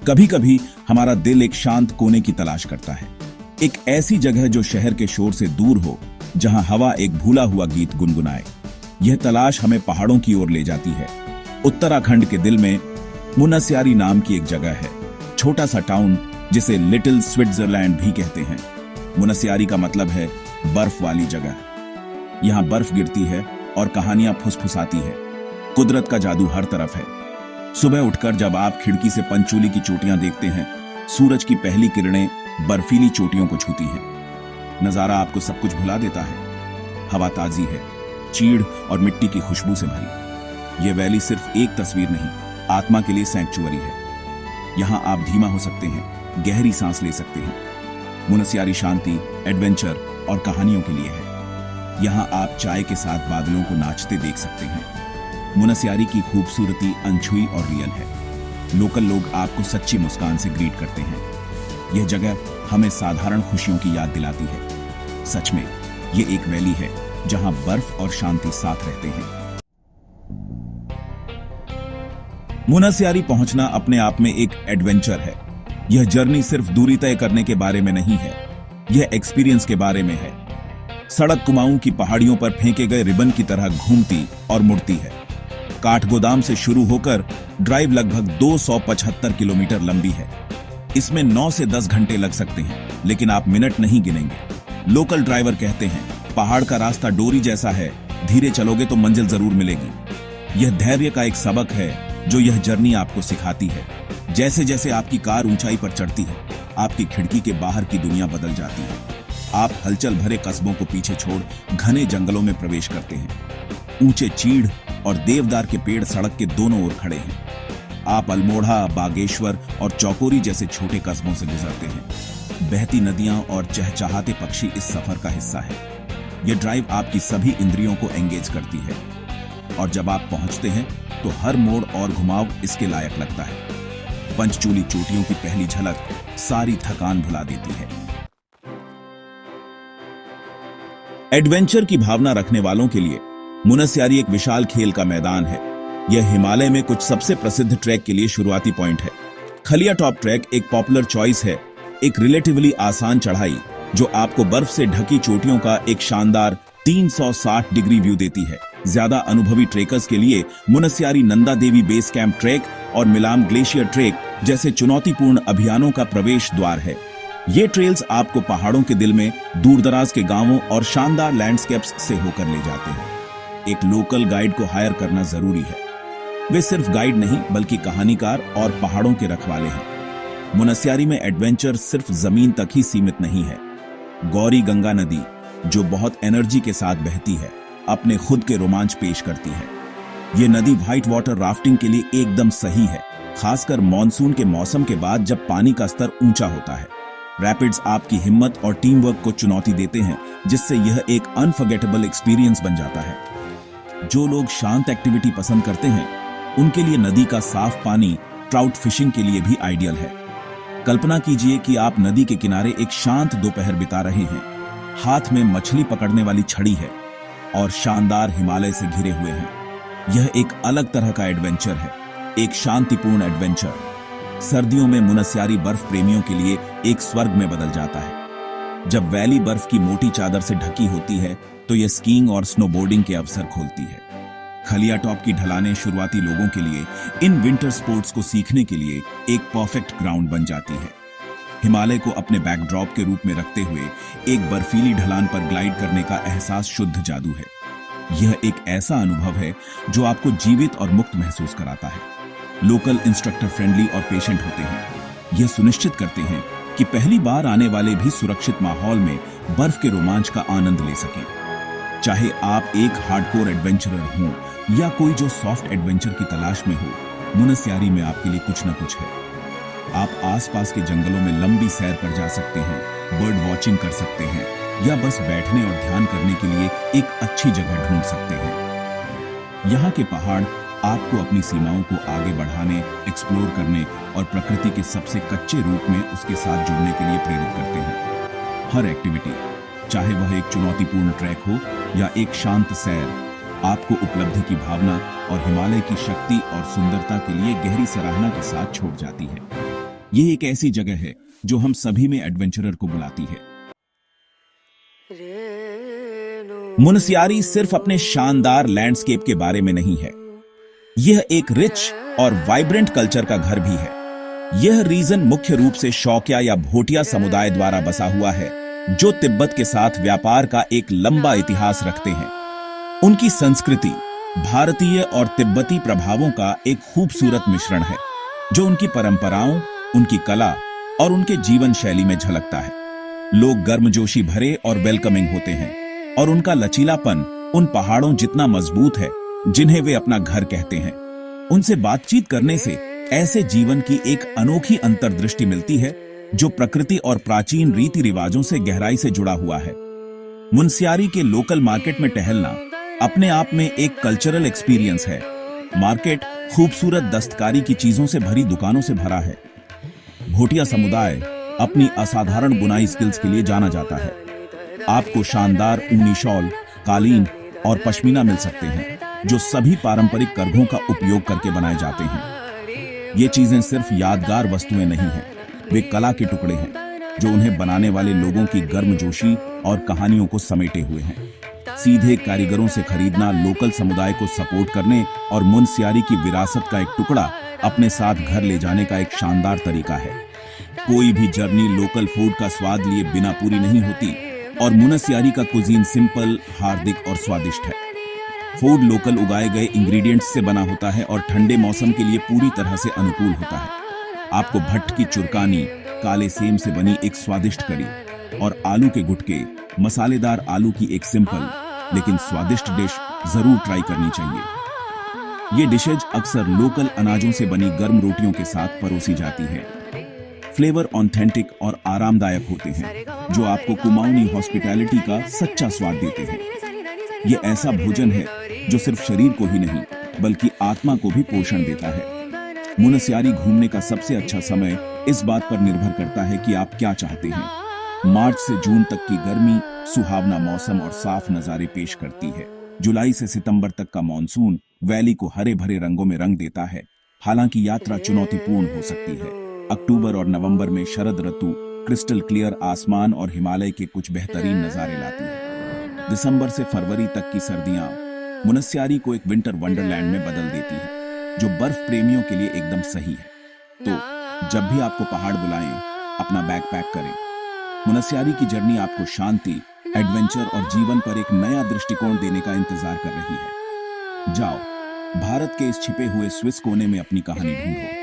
कभी कभी हमारा दिल एक शांत कोने की तलाश करता है, एक ऐसी जगह जो शहर के शोर से दूर हो, जहां हवा एक भूला हुआ गीत गुनगुनाए। यह तलाश हमें पहाड़ों की ओर ले जाती है। उत्तराखंड के दिल में मुनस्यारी नाम की एक जगह है, छोटा सा टाउन जिसे लिटिल स्विट्जरलैंड भी कहते हैं। मुनस्यारी का मतलब है बर्फ वाली जगह। यहाँ बर्फ गिरती है और कहानियां फुसफुसाती है। कुदरत का जादू हर तरफ है। सुबह उठकर जब आप खिड़की से पंचूली की चोटियां देखते हैं, सूरज की पहली किरणें बर्फीली चोटियों को छूती हैं। नजारा आपको सब कुछ भुला देता है। हवा ताजी है, चीड़ और मिट्टी की खुशबू से भरी। यह वैली सिर्फ एक तस्वीर नहीं, आत्मा के लिए सैंक्चुअरी है। यहां आप धीमा हो सकते हैं, गहरी सांस ले सकते हैं। मुनस्यारी शांति, एडवेंचर और कहानियों के लिए है। यहां आप चाय के साथ बादलों को नाचते देख सकते हैं। मुनस्यारी की खूबसूरती अनछुई और रियल है। लोकल लोग आपको सच्ची मुस्कान से ग्रीट करते हैं। यह जगह हमें साधारण खुशियों की याद दिलाती है। सच में यह एक वैली है जहां बर्फ और शांति साथ रहते हैं। मुनस्यारी पहुंचना अपने आप में एक एडवेंचर है। यह जर्नी सिर्फ दूरी तय करने के बारे में नहीं है, यह एक्सपीरियंस के बारे में है। सड़क कुमाऊं की पहाड़ियों पर फेंके गए रिबन की तरह घूमती और मुड़ती है। काठगोदाम से शुरू होकर ड्राइव लगभग 275 किलोमीटर लंबी है। इसमें 9 से 10 घंटे लग सकते हैं, लेकिन आप मिनट नहीं गिनेंगे। लोकल ड्राइवर कहते हैं, पहाड़ का रास्ता डोरी जैसा है, धीरे चलोगे तो मंजिल जरूर मिलेगी। यह धैर्य का एक सबक है जो यह जर्नी आपको सिखाती है। जैसे जैसे आपकी कार ऊंचाई पर चढ़ती है, आपकी खिड़की के बाहर की दुनिया बदल जाती है। आप हलचल भरे कस्बों को पीछे छोड़ घने जंगलों में प्रवेश करते हैं। ऊंचे चीड़ और देवदार के पेड़ सड़क के दोनों ओर खड़े हैं। आप अल्मोड़ा, बागेश्वर और चौकोरी जैसे छोटे कस्बों से गुजरते हैं। बहती नदियां और चहचहाते पक्षी इस सफर का हिस्सा है। यह ड्राइव आपकी सभी इंद्रियों को एंगेज करती है, और जब आप पहुंचते हैं तो हर मोड़ और घुमाव इसके लायक लगता है। पंचचूली चोटियों की पहली झलक सारी थकान भुला देती है। एडवेंचर की भावना रखने वालों के लिए मुनस्यारी एक विशाल खेल का मैदान है। यह हिमालय में कुछ सबसे प्रसिद्ध ट्रैक के लिए शुरुआती पॉइंट है। खलिया टॉप ट्रैक एक पॉपुलर चॉइस है, एक रिलेटिवली आसान चढ़ाई जो आपको बर्फ से ढकी चोटियों का एक शानदार 360 डिग्री व्यू देती है। ज्यादा अनुभवी ट्रेकर्स के लिए Munsiyari Nanda Devi base camp track और मिलाम ग्लेशियर ट्रैक जैसे चुनौतीपूर्ण अभियानों का प्रवेश द्वार है। ये ट्रेल्स आपको पहाड़ों के दिल में दूरदराज के गांवों और शानदार लैंडस्केप्स से होकर ले जाते हैं। एक लोकल गाइड को हायर करना जरूरी है। वे सिर्फ गाइड नहीं बल्कि कहानीकार और पहाड़ों के रखवाले हैं। मुनस्यारी में एडवेंचर सिर्फ जमीन तक ही सीमित नहीं है। गौरी गंगा नदी, जो बहुत एनर्जी के साथ बहती है, अपने खुद के रोमांच पेश करती है। ये नदी व्हाइट वाटर राफ्टिंग के लिए एकदम सही है, खासकर मॉनसून के मौसम के बाद जब पानी का स्तर ऊंचा होता है। रैपिड्स आपकी हिम्मत और टीम वर्क को चुनौती देते हैं, जिससे यह एक अनफॉरगेटेबल एक्सपीरियंस बन जाता है। जो लोग शांत एक्टिविटी पसंद करते हैं, उनके लिए नदी का साफ पानी ट्राउट फिशिंग के लिए भी आइडियल है। कल्पना कीजिए कि आप नदी के किनारे एक शांत दोपहर बिता रहे हैं। हाथ में मछली पकड़ने वाली छड़ी है और शानदार हिमालय से घिरे हुए हैं। यह एक अलग तरह का एडवेंचर है, एक शांतिपूर्ण एडवेंचर। सर्दियों में मुनस्यारी बर्फ प्रेमियों के लिए एक स्वर्ग में बदल जाता है। जब वैली बर्फ की मोटी चादर से ढकी होती है तो यह स्कीइंग और स्नोबोर्डिंग के अवसर खोलती है। खलिया टॉप की ढलानें शुरुआती लोगों के लिए इन विंटर स्पोर्ट्स को सीखने के लिए एक परफेक्ट ग्राउंड बन जाती है। हिमालय को अपने बैकड्रॉप के रूप में रखते हुए एक बर्फीली ढलान पर ग्लाइड करने का एहसास शुद्ध जादू है। यह एक ऐसा अनुभव है जो आपको जीवित और मुक्त महसूस कराता है। लोकल इंस्ट्रक्टर फ्रेंडली और पेशेंट होते हैं। यह सुनिश्चित करते हैं कि पहली बार आने वाले भी सुरक्षित माहौल में बर्फ के रोमांच का आनंद ले सकें। चाहे आप एक हार्डकोर एडवेंचरर हों या कोई जो सॉफ्ट एडवेंचर की तलाश में हो, मुनस्यारी में आपके लिए कुछ न कुछ है। आप आसपास के जंगलों में लंबी सैर पर जा सकते हैं, बर्ड वॉचिंग कर सकते हैं, या बस बैठने और ध्यान करने के लिए एक अच्छी जगह ढूंढ सकते हैं। यहाँ के पहाड़ आपको अपनी सीमाओं को आगे बढ़ाने, एक्सप्लोर करने और प्रकृति के सबसे कच्चे रूप में उसके साथ जुड़ने के लिए प्रेरित करते हैं। हर एक्टिविटी, चाहे वह एक चुनौतीपूर्ण ट्रैक हो या एक शांत सैर, आपको उपलब्धि की भावना और हिमालय की शक्ति और सुंदरता के लिए गहरी सराहना के साथ छोड़ जाती है। ये एक ऐसी जगह है जो हम सभी में एडवेंचरर को बुलाती है। मुनस्यारी सिर्फ अपने शानदार लैंडस्केप के बारे में नहीं है, यह एक रिच और वाइब्रेंट कल्चर का घर भी है। यह रीजन मुख्य रूप से शौकिया या भोटिया समुदाय द्वारा बसा हुआ है, जो तिब्बत के साथ व्यापार का एक लंबा इतिहास रखते हैं। उनकी संस्कृति भारतीय और तिब्बती प्रभावों का एक खूबसूरत मिश्रण है, जो उनकी परंपराओं, उनकी कला और उनके जीवन शैली में झलकता है। लोग गर्मजोशी भरे और वेलकमिंग होते हैं, और उनका लचीलापन उन पहाड़ों जितना मजबूत है जिन्हें वे अपना घर कहते हैं। उनसे बातचीत करने से ऐसे जीवन की एक अनोखी अंतर्दृष्टि मिलती है जो प्रकृति और प्राचीन रीति रिवाजों से गहराई से जुड़ा हुआ है। मुनस्यारी के लोकल मार्केट में टहलना अपने आप में एक कल्चरल एक्सपीरियंस है। मार्केट खूबसूरत दस्तकारी की चीजों से भरी दुकानों से भरा है। भोटिया समुदाय अपनी असाधारण बुनाई स्किल्स के लिए जाना जाता है। आपको शानदार ऊनी शॉल, कालीन और पश्मीना मिल सकते हैं, जो सभी पारंपरिक करघों का उपयोग करके बनाए जाते हैं। ये चीजें सिर्फ यादगार वस्तुएं नहीं हैं, वे कला के टुकड़े हैं जो उन्हें बनाने वाले लोगों की गर्मजोशी और कहानियों को समेटे हुए हैं। सीधे कारीगरों से खरीदना लोकल समुदाय को सपोर्ट करने और मुनस्यारी की विरासत का एक टुकड़ा अपने साथ घर ले जाने का एक शानदार तरीका है। कोई भी जर्नी लोकल फूड का स्वाद लिए बिना पूरी नहीं होती, और मुनस्यारी का कुजीन सिंपल, हार्दिक और स्वादिष्ट है। फूड लोकल उगाए गए इंग्रेडिएंट्स से बना होता है और ठंडे मौसम के लिए पूरी तरह से अनुकूल होता है। आपको भट्ट की चुरकानी, काले सेम से बनी एक स्वादिष्ट करी और आलू के गुटके, मसालेदार आलू की एक सिंपल लेकिन स्वादिष्ट डिश जरूर ट्राई करनी चाहिए। ये डिशेज अक्सर लोकल अनाजों से बनी गर्म रोटियों के साथ परोसी जाती है। फ्लेवर ऑथेंटिक और आरामदायक होते हैं, जो आपको कुमाऊनी हॉस्पिटैलिटी का सच्चा स्वाद देते हैं। ये ऐसा भोजन है जो सिर्फ शरीर को ही नहीं बल्कि आत्मा को भी पोषण देता है। मुनस्यारी घूमने का सबसे अच्छा समय इस बात पर निर्भर करता है कि आप क्या चाहते हैं। मार्च से जून तक की गर्मी सुहावना मौसम और साफ नजारे पेश करती है। जुलाई से सितंबर तक का मॉनसून वैली को हरे भरे रंगों में रंग देता है, हालांकि यात्रा चुनौतीपूर्ण हो सकती है। अक्टूबर और नवंबर में शरद ऋतु क्रिस्टल क्लियर आसमान और हिमालय के कुछ बेहतरीन नजारे लाती है। दिसंबर से फरवरी तक की सर्दियां मुनस्यारी को एक विंटर वंडरलैंड में बदल देती है, जो बर्फ प्रेमियों के लिए एकदम सही है। तो जब भी आपको पहाड़ बुलाएं, अपना बैग पैक करें। मुनस्यारी की जर्नी आपको शांति, एडवेंचर और जीवन पर एक नया दृष्टिकोण देने का इंतजार कर रही है। जाओ, भारत के इस छिपे हुए स्विस कोने में अपनी कहानी ढूंढो।